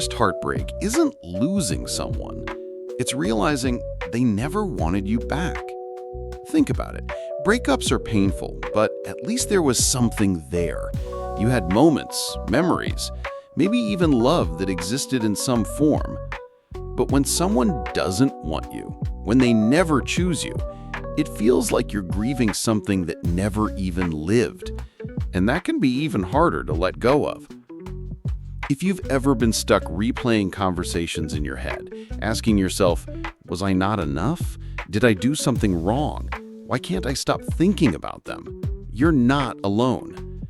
hardest heartbreak isn't losing someone. It's realizing they never wanted you back. Think about it. Breakups are painful, but at least there was something there. You had moments, memories, maybe even love that existed in some form. But when someone doesn't want you, when they never choose you, it feels like you're grieving something that never even lived. And that can be even harder to let go of. If you've ever been stuck replaying conversations in your head, asking yourself, was I not enough? Did I do something wrong? Why can't I stop thinking about them? You're not alone.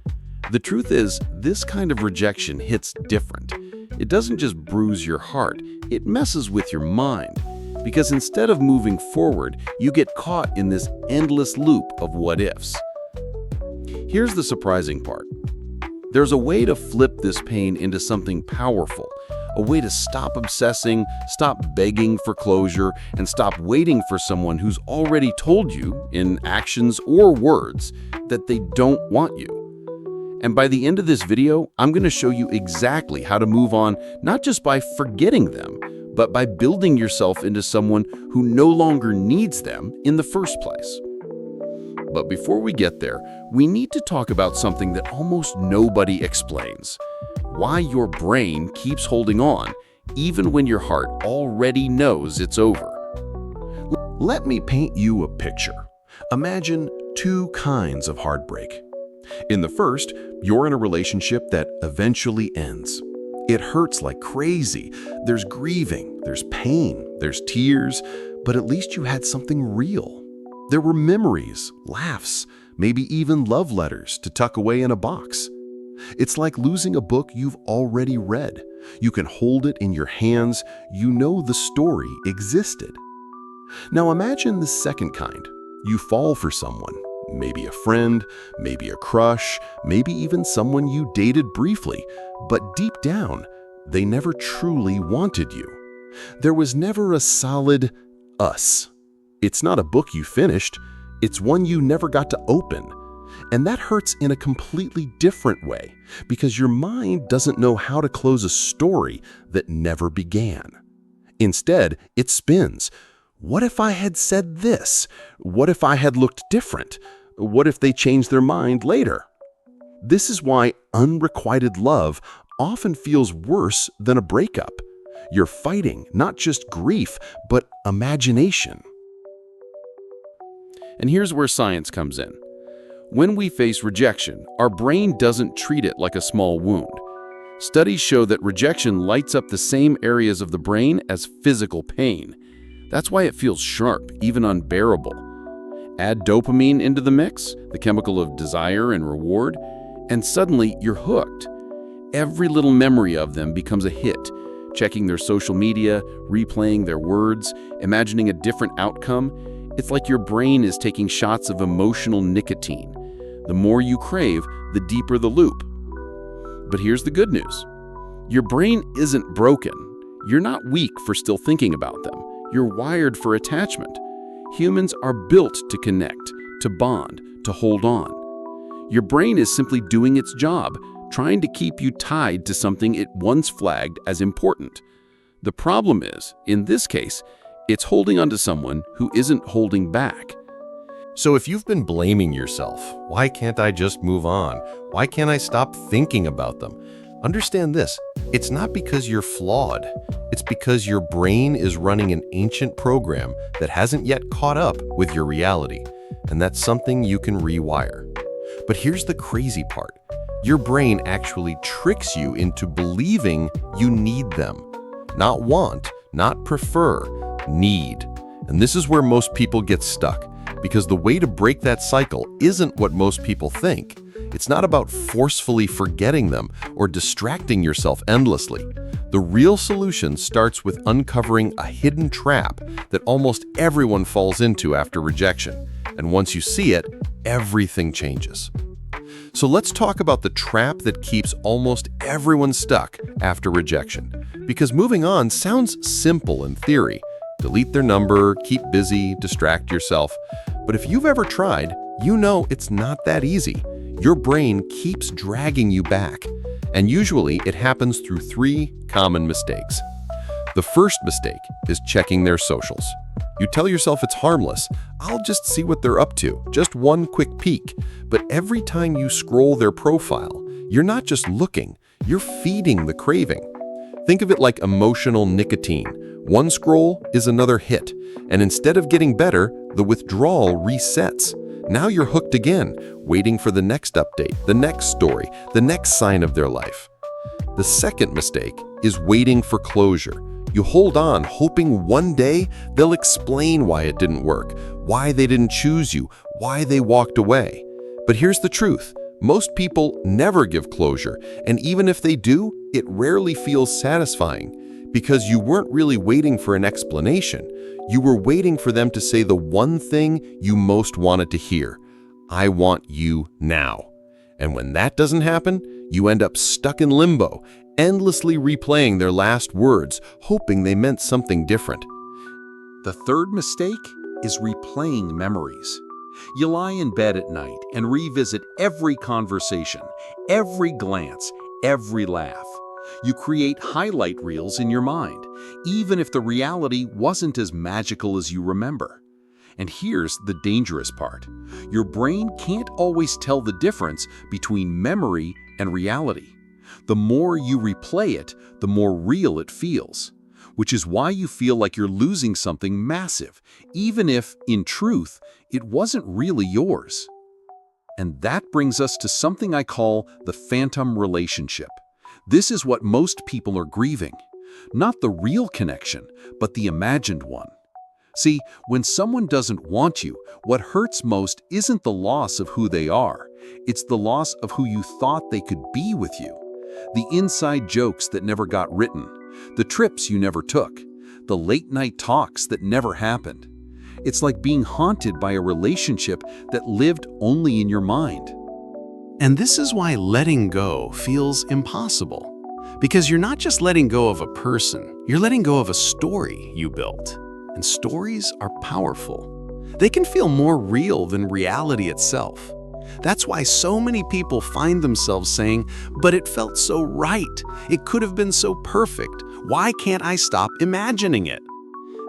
The truth is, this kind of rejection hits different. It doesn't just bruise your heart, it messes with your mind. Because instead of moving forward, you get caught in this endless loop of what-ifs. Here's the surprising part. There's a way to flip this pain into something powerful, a way to stop obsessing, stop begging for closure, and stop waiting for someone who's already told you, in actions or words, that they don't want you. And by the end of this video, I'm going to show you exactly how to move on, not just by forgetting them, but by building yourself into someone who no longer needs them in the first place. But before we get there, we need to talk about something that almost nobody explains. Why your brain keeps holding on, even when your heart already knows it's over. Let me paint you a picture. Imagine two kinds of heartbreak. In the first, you're in a relationship that eventually ends. It hurts like crazy. There's grieving, there's pain, there's tears, but at least you had something real. There were memories, laughs, maybe even love letters to tuck away in a box. It's like losing a book you've already read. You can hold it in your hands, you know the story existed. Now imagine the second kind. You fall for someone, maybe a friend, maybe a crush, maybe even someone you dated briefly, but deep down, they never truly wanted you. There was never a solid us. It's not a book you finished, it's one you never got to open. And that hurts in a completely different way, because your mind doesn't know how to close a story that never began. Instead, it spins. What if I had said this? What if I had looked different? What if they changed their mind later? This is why unrequited love often feels worse than a breakup. You're fighting not just grief, but imagination. And here's where science comes in. When we face rejection, our brain doesn't treat it like a small wound. Studies show that rejection lights up the same areas of the brain as physical pain. That's why it feels sharp, even unbearable. Add dopamine into the mix, the chemical of desire and reward, and suddenly you're hooked. Every little memory of them becomes a hit. Checking their social media, replaying their words, imagining a different outcome. It's like your brain is taking shots of emotional nicotine. The more you crave, the deeper the loop. But here's the good news. Your brain isn't broken. You're not weak for still thinking about them. You're wired for attachment. Humans are built to connect, to bond, to hold on. Your brain is simply doing its job, trying to keep you tied to something it once flagged as important. The problem is, in this case, it's holding on to someone who isn't holding back. So if you've been blaming yourself, why can't I just move on? Why can't I stop thinking about them? Understand this, it's not because you're flawed. It's because your brain is running an ancient program that hasn't yet caught up with your reality. And that's something you can rewire. But here's the crazy part. Your brain actually tricks you into believing you need them. Not want, not prefer, need. And this is where most people get stuck, because the way to break that cycle isn't what most people think. It's not about forcefully forgetting them or distracting yourself endlessly. The real solution starts with uncovering a hidden trap that almost everyone falls into after rejection. And once you see it, everything changes. So let's talk about the trap that keeps almost everyone stuck after rejection. Because moving on sounds simple in theory. Delete their number, keep busy, distract yourself. But if you've ever tried, you know it's not that easy. Your brain keeps dragging you back. And usually it happens through 3 common mistakes. The first mistake is checking their socials. You tell yourself it's harmless. I'll just see what they're up to, just one quick peek. But every time you scroll their profile, you're not just looking, you're feeding the craving. Think of it like emotional nicotine. One scroll is another hit, and instead of getting better, the withdrawal resets. Now you're hooked again, waiting for the next update, the next story, the next sign of their life. The second mistake is waiting for closure. You hold on, hoping one day they'll explain why it didn't work, why they didn't choose you, why they walked away. But here's the truth. Most people never give closure, and even if they do, it rarely feels satisfying because you weren't really waiting for an explanation. You were waiting for them to say the one thing you most wanted to hear. I want you now. And when that doesn't happen, you end up stuck in limbo, endlessly replaying their last words, hoping they meant something different. The third mistake is replaying memories. You lie in bed at night and revisit every conversation, every glance, every laugh. You create highlight reels in your mind, even if the reality wasn't as magical as you remember. And here's the dangerous part. Your brain can't always tell the difference between memory and reality. The more you replay it, the more real it feels, which is why you feel like you're losing something massive, even if, in truth, it wasn't really yours. And that brings us to something I call the phantom relationship. This is what most people are grieving. Not the real connection, but the imagined one. See, when someone doesn't want you, what hurts most isn't the loss of who they are. It's the loss of who you thought they could be with you. The inside jokes that never got written, the trips you never took, the late-night talks that never happened. It's like being haunted by a relationship that lived only in your mind. And this is why letting go feels impossible. Because you're not just letting go of a person, you're letting go of a story you built. And stories are powerful. They can feel more real than reality itself. That's why so many people find themselves saying, "But it felt so right. It could have been so perfect. Why can't I stop imagining it?"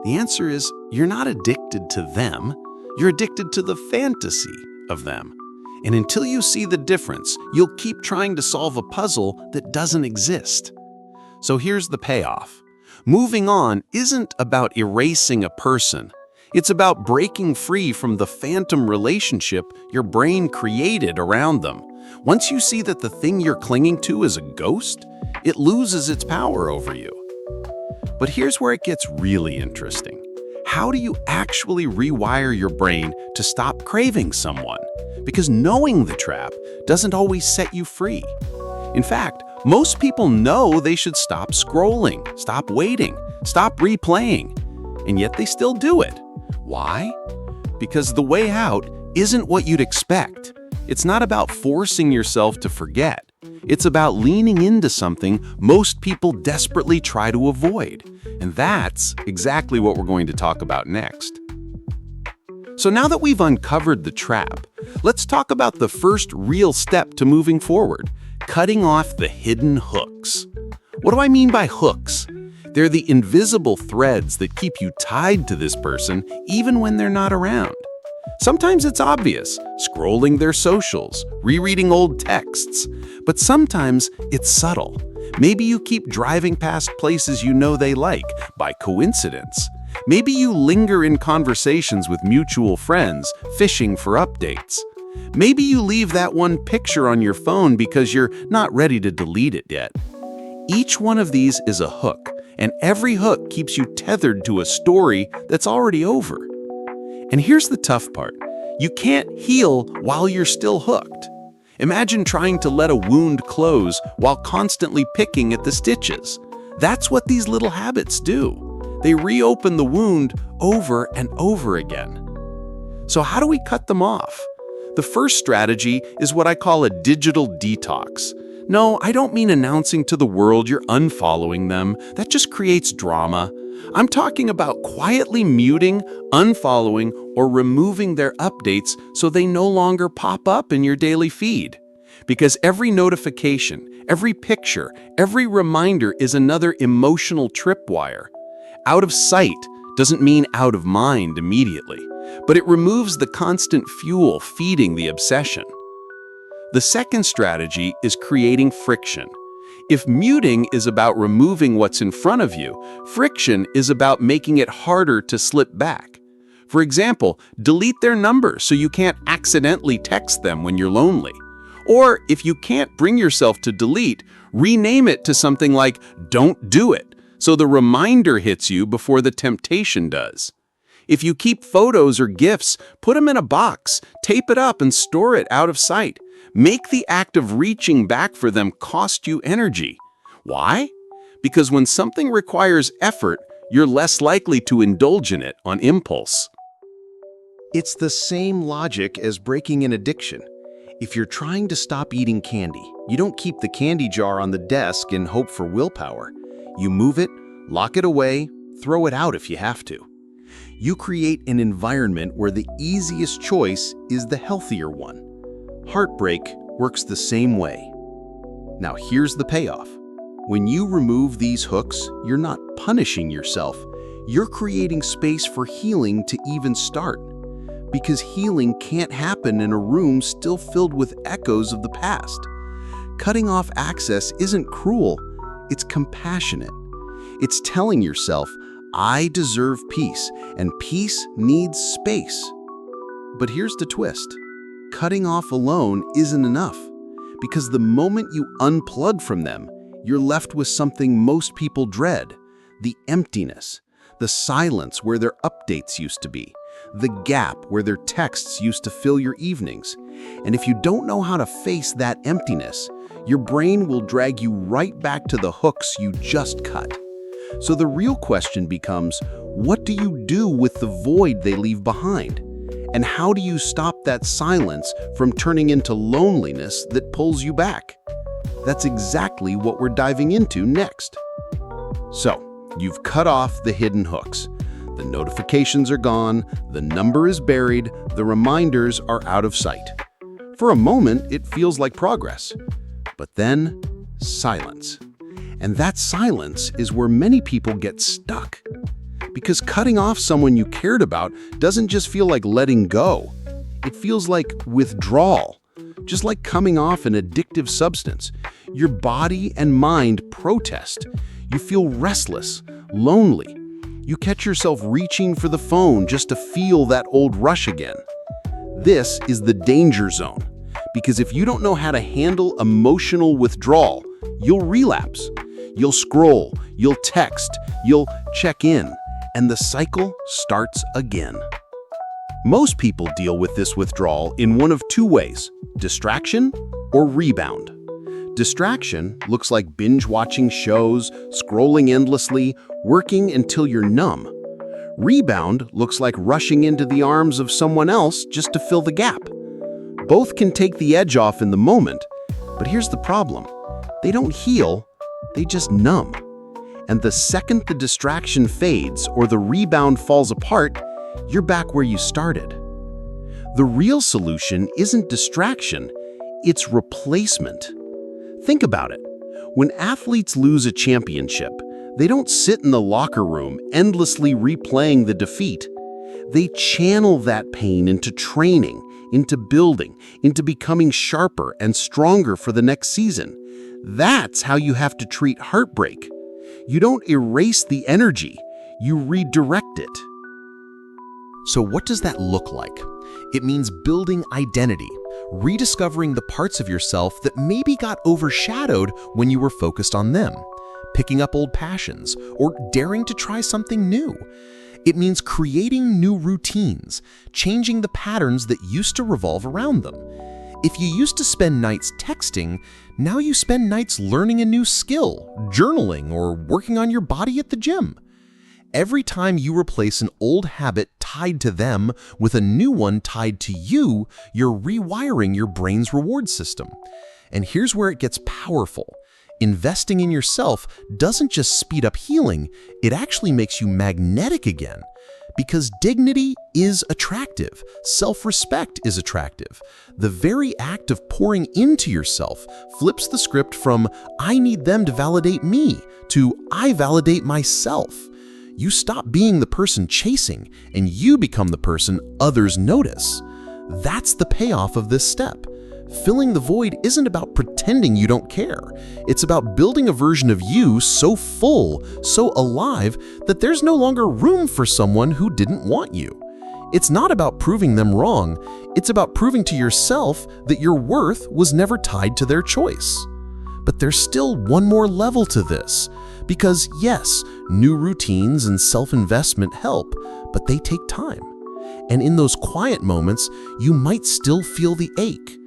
The answer is, you're not addicted to them. You're addicted to the fantasy of them. And until you see the difference, you'll keep trying to solve a puzzle that doesn't exist. So here's the payoff. Moving on isn't about erasing a person. It's about breaking free from the phantom relationship your brain created around them. Once you see that the thing you're clinging to is a ghost, it loses its power over you. But here's where it gets really interesting. How do you actually rewire your brain to stop craving someone? Because knowing the trap doesn't always set you free. In fact, most people know they should stop scrolling, stop waiting, stop replaying, and yet they still do it. Why? Because the way out isn't what you'd expect. It's not about forcing yourself to forget. It's about leaning into something most people desperately try to avoid. And that's exactly what we're going to talk about next. So now that we've uncovered the trap, let's talk about the first real step to moving forward, cutting off the hidden hooks. What do I mean by hooks? They're the invisible threads that keep you tied to this person even when they're not around. Sometimes it's obvious, scrolling their socials, rereading old texts, but sometimes it's subtle. Maybe you keep driving past places you know they like by coincidence. Maybe you linger in conversations with mutual friends, fishing for updates. Maybe you leave that one picture on your phone because you're not ready to delete it yet. Each one of these is a hook, and every hook keeps you tethered to a story that's already over. And here's the tough part. You can't heal while you're still hooked. Imagine trying to let a wound close while constantly picking at the stitches. That's what these little habits do. They reopen the wound over and over again. So how do we cut them off? The first strategy is what I call a digital detox. No, I don't mean announcing to the world you're unfollowing them. That just creates drama. I'm talking about quietly muting, unfollowing, or removing their updates so they no longer pop up in your daily feed. Because every notification, Every picture, every reminder is another emotional tripwire. Out of sight doesn't mean out of mind immediately, but it removes the constant fuel feeding the obsession. The second strategy is creating friction. If muting is about removing what's in front of you, friction is about making it harder to slip back. For example, delete their number so you can't accidentally text them when you're lonely. Or if you can't bring yourself to delete, rename it to something like "don't do it," so the reminder hits you before the temptation does. If you keep photos or gifts, put them in a box, tape it up and store it out of sight. Make the act of reaching back for them cost you energy. Why? Because when something requires effort, you're less likely to indulge in it on impulse. It's the same logic as breaking an addiction. If you're trying to stop eating candy, you don't keep the candy jar on the desk and hope for willpower. You move it, lock it away, throw it out if you have to. You create an environment where the easiest choice is the healthier one. Heartbreak works the same way. Now here's the payoff. When you remove these hooks, you're not punishing yourself. You're creating space for healing to even start. Because healing can't happen in a room still filled with echoes of the past. Cutting off access isn't cruel, it's compassionate. It's telling yourself, I deserve peace, and peace needs space. But here's the twist. Cutting off alone isn't enough, because the moment you unplug from them, you're left with something most people dread, the emptiness, the silence where their updates used to be, the gap where their texts used to fill your evenings. And if you don't know how to face that emptiness, your brain will drag you right back to the hooks you just cut. So the real question becomes, what do you do with the void they leave behind? And how do you stop that silence from turning into loneliness that pulls you back? That's exactly what we're diving into next. So, you've cut off the hidden hooks. The notifications are gone, the number is buried, the reminders are out of sight. For a moment, it feels like progress. But then, silence. And that silence is where many people get stuck. Because cutting off someone you cared about doesn't just feel like letting go. It feels like withdrawal, just like coming off an addictive substance. Your body and mind protest. You feel restless, lonely. You catch yourself reaching for the phone just to feel that old rush again. This is the danger zone, because if you don't know how to handle emotional withdrawal, you'll relapse. You'll scroll, you'll text, you'll check in, and the cycle starts again. Most people deal with this withdrawal in one of two ways: distraction or rebound. Distraction looks like binge-watching shows, scrolling endlessly, working until you're numb. Rebound looks like rushing into the arms of someone else just to fill the gap. Both can take the edge off in the moment, but here's the problem. They don't heal, they just numb. And the second the distraction fades or the rebound falls apart, you're back where you started. The real solution isn't distraction, it's replacement. Think about it. When athletes lose a championship, they don't sit in the locker room endlessly replaying the defeat. They channel that pain into training, into building, into becoming sharper and stronger for the next season. That's how you have to treat heartbreak. You don't erase the energy, you redirect it. So what does that look like? It means building identity, rediscovering the parts of yourself that maybe got overshadowed when you were focused on them, picking up old passions, or daring to try something new. It means creating new routines, changing the patterns that used to revolve around them. If you used to spend nights texting, now you spend nights learning a new skill, journaling, or working on your body at the gym. Every time you replace an old habit tied to them with a new one tied to you, you're rewiring your brain's reward system. And here's where it gets powerful. Investing in yourself doesn't just speed up healing, it actually makes you magnetic again. Because dignity is attractive, self-respect is attractive. The very act of pouring into yourself flips the script from "I need them to validate me" to "I validate myself." You stop being the person chasing, and you become the person others notice. That's the payoff of this step. Filling the void isn't about pretending you don't care. It's about building a version of you so full, so alive, that there's no longer room for someone who didn't want you. It's not about proving them wrong. It's about proving to yourself that your worth was never tied to their choice. But there's still one more level to this. Because yes, new routines and self-investment help, but they take time. And in those quiet moments, you might still feel the ache.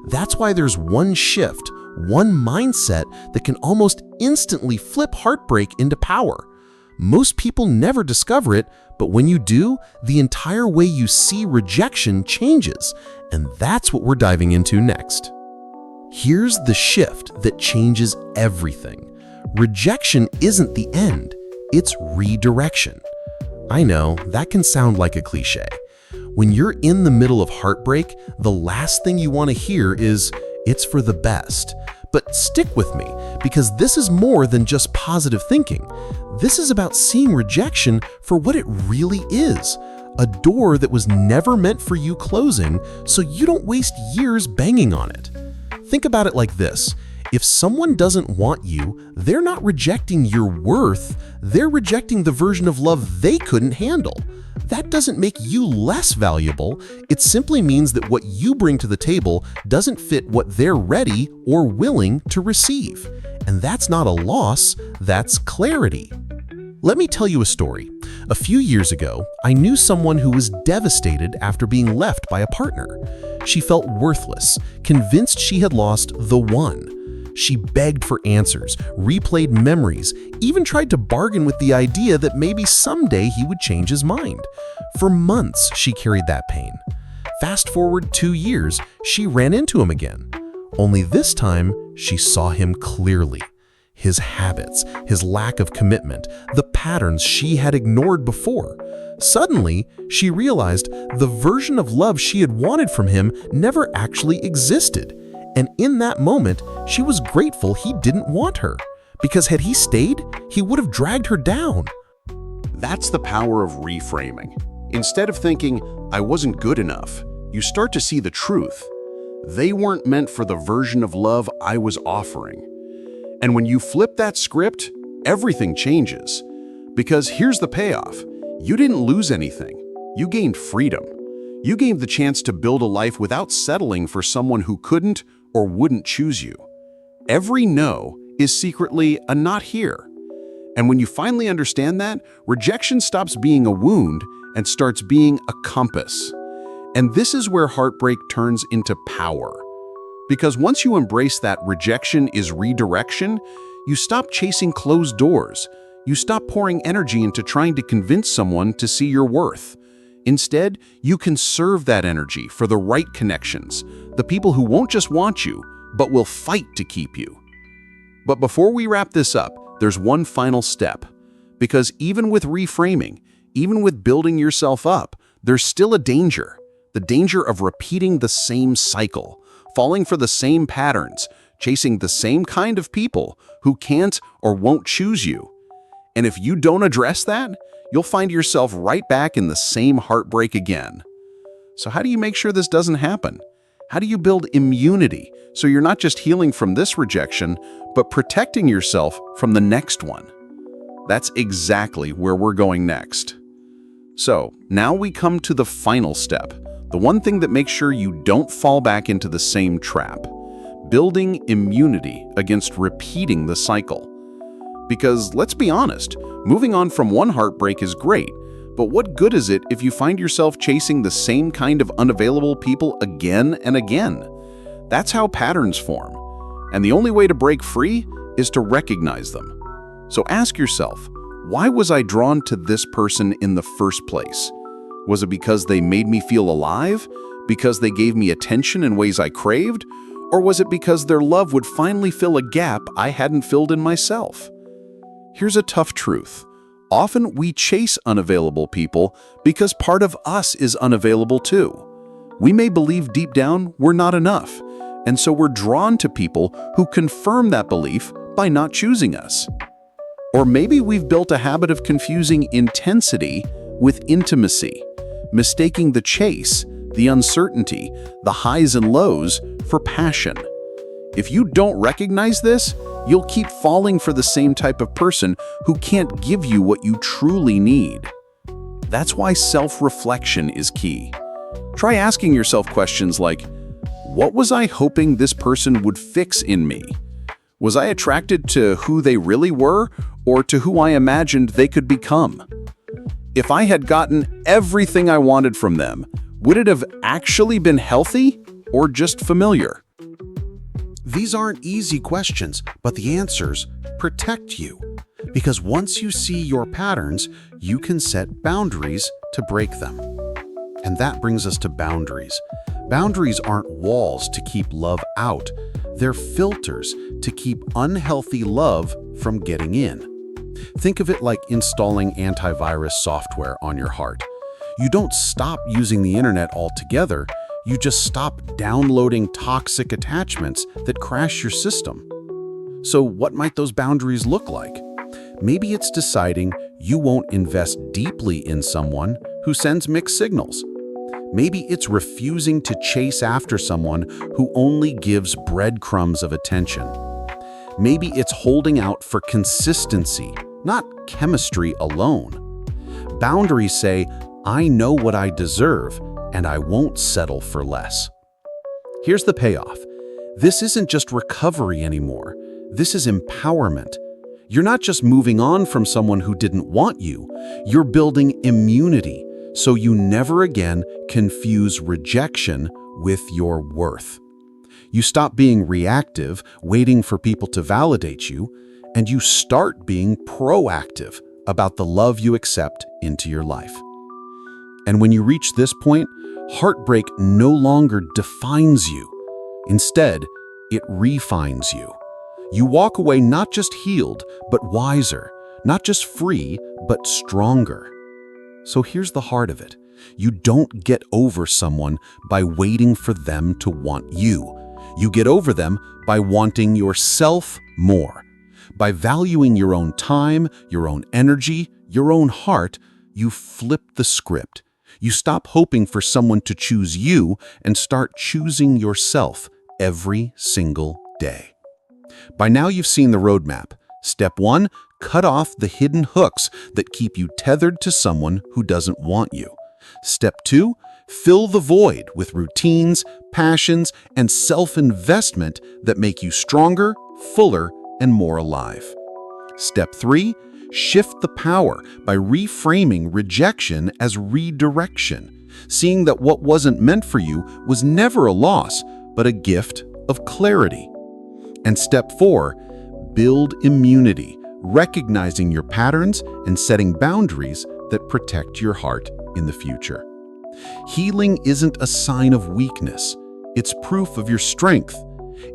That's why there's one shift, one mindset that can almost instantly flip heartbreak into power. Most people never discover it, but when you do, the entire way you see rejection changes, and that's what we're diving into next. Here's the shift that changes everything. Rejection isn't the end, it's redirection. I know, that can sound like a cliche. When you're in the middle of heartbreak, the last thing you want to hear is, "It's for the best." But stick with me, because this is more than just positive thinking. This is about seeing rejection for what it really is. A door that was never meant for you closing, so you don't waste years banging on it. Think about it like this. If someone doesn't want you, they're not rejecting your worth, they're rejecting the version of love they couldn't handle. That doesn't make you less valuable, it simply means that what you bring to the table doesn't fit what they're ready or willing to receive. And that's not a loss, that's clarity. Let me tell you a story. A few years ago, I knew someone who was devastated after being left by a partner. She felt worthless, convinced she had lost the one. She begged for answers, replayed memories, even tried to bargain with the idea that maybe someday he would change his mind. For months, she carried that pain. Fast forward 2 years, she ran into him again. Only this time, she saw him clearly. His habits, his lack of commitment, the patterns she had ignored before. Suddenly, she realized the version of love she had wanted from him never actually existed. And in that moment, she was grateful he didn't want her. Because had he stayed, he would have dragged her down. That's the power of reframing. Instead of thinking, "I wasn't good enough," you start to see the truth. They weren't meant for the version of love I was offering. And when you flip that script, everything changes. Because here's the payoff. You didn't lose anything. You gained freedom. You gained the chance to build a life without settling for someone who couldn't or wouldn't choose you. Every no is secretly a not here. And when you finally understand that, rejection stops being a wound and starts being a compass. And this is where heartbreak turns into power. Because once you embrace that rejection is redirection, you stop chasing closed doors. You stop pouring energy into trying to convince someone to see your worth. Instead, you conserve that energy for the right connections, the people who won't just want you, but will fight to keep you. But before we wrap this up, there's one final step. Because even with reframing, even with building yourself up, there's still a danger. The danger of repeating the same cycle, falling for the same patterns, chasing the same kind of people who can't or won't choose you. And if you don't address that, you'll find yourself right back in the same heartbreak again. So how do you make sure this doesn't happen? How do you build immunity so you're not just healing from this rejection, but protecting yourself from the next one? That's exactly where we're going next. So now we come to the final step, the one thing that makes sure you don't fall back into the same trap: building immunity against repeating the cycle. Because let's be honest, moving on from one heartbreak is great, but what good is it if you find yourself chasing the same kind of unavailable people again and again? That's how patterns form. And the only way to break free is to recognize them. So ask yourself, why was I drawn to this person in the first place? Was it because they made me feel alive? Because they gave me attention in ways I craved? Or was it because their love would finally fill a gap I hadn't filled in myself? Here's a tough truth. Often we chase unavailable people because part of us is unavailable too. We may believe deep down we're not enough, and so we're drawn to people who confirm that belief by not choosing us. Or maybe we've built a habit of confusing intensity with intimacy, mistaking the chase, the uncertainty, the highs and lows for passion. If you don't recognize this, you'll keep falling for the same type of person who can't give you what you truly need. That's why self-reflection is key. Try asking yourself questions like, what was I hoping this person would fix in me? Was I attracted to who they really were or to who I imagined they could become? If I had gotten everything I wanted from them, would it have actually been healthy or just familiar? These aren't easy questions, but the answers protect you. Because once you see your patterns, you can set boundaries to break them. And that brings us to boundaries. Boundaries aren't walls to keep love out. They're filters to keep unhealthy love from getting in. Think of it like installing antivirus software on your heart. You don't stop using the internet altogether. You just stop downloading toxic attachments that crash your system. So what might those boundaries look like? Maybe it's deciding you won't invest deeply in someone who sends mixed signals. Maybe it's refusing to chase after someone who only gives breadcrumbs of attention. Maybe it's holding out for consistency, not chemistry alone. Boundaries say, I know what I deserve, and I won't settle for less. Here's the payoff. This isn't just recovery anymore. This is empowerment. You're not just moving on from someone who didn't want you. You're building immunity, so you never again confuse rejection with your worth. You stop being reactive, waiting for people to validate you, and you start being proactive about the love you accept into your life. And when you reach this point, heartbreak no longer defines you. Instead, it refines you. You walk away not just healed, but wiser, not just free, but stronger. So here's the heart of it. You don't get over someone by waiting for them to want you. You get over them by wanting yourself more. By valuing your own time, your own energy, your own heart, you flip the script. You stop hoping for someone to choose you and start choosing yourself every single day. By now you've seen the roadmap. Step 1, cut off the hidden hooks that keep you tethered to someone who doesn't want you. Step 2, fill the void with routines, passions, and self-investment that make you stronger, fuller, and more alive. Step 3, shift the power by reframing rejection as redirection, seeing that what wasn't meant for you was never a loss, but a gift of clarity. And step 4, build immunity, recognizing your patterns and setting boundaries that protect your heart in the future. Healing isn't a sign of weakness. It's proof of your strength.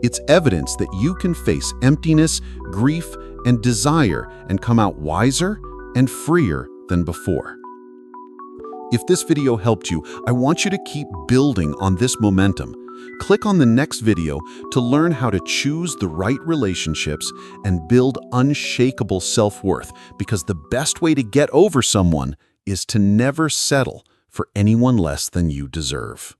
It's evidence that you can face emptiness, grief, and desire and come out wiser and freer than before. If this video helped you, I want you to keep building on this momentum. Click on the next video to learn how to choose the right relationships and build unshakable self-worth, because the best way to get over someone is to never settle for anyone less than you deserve.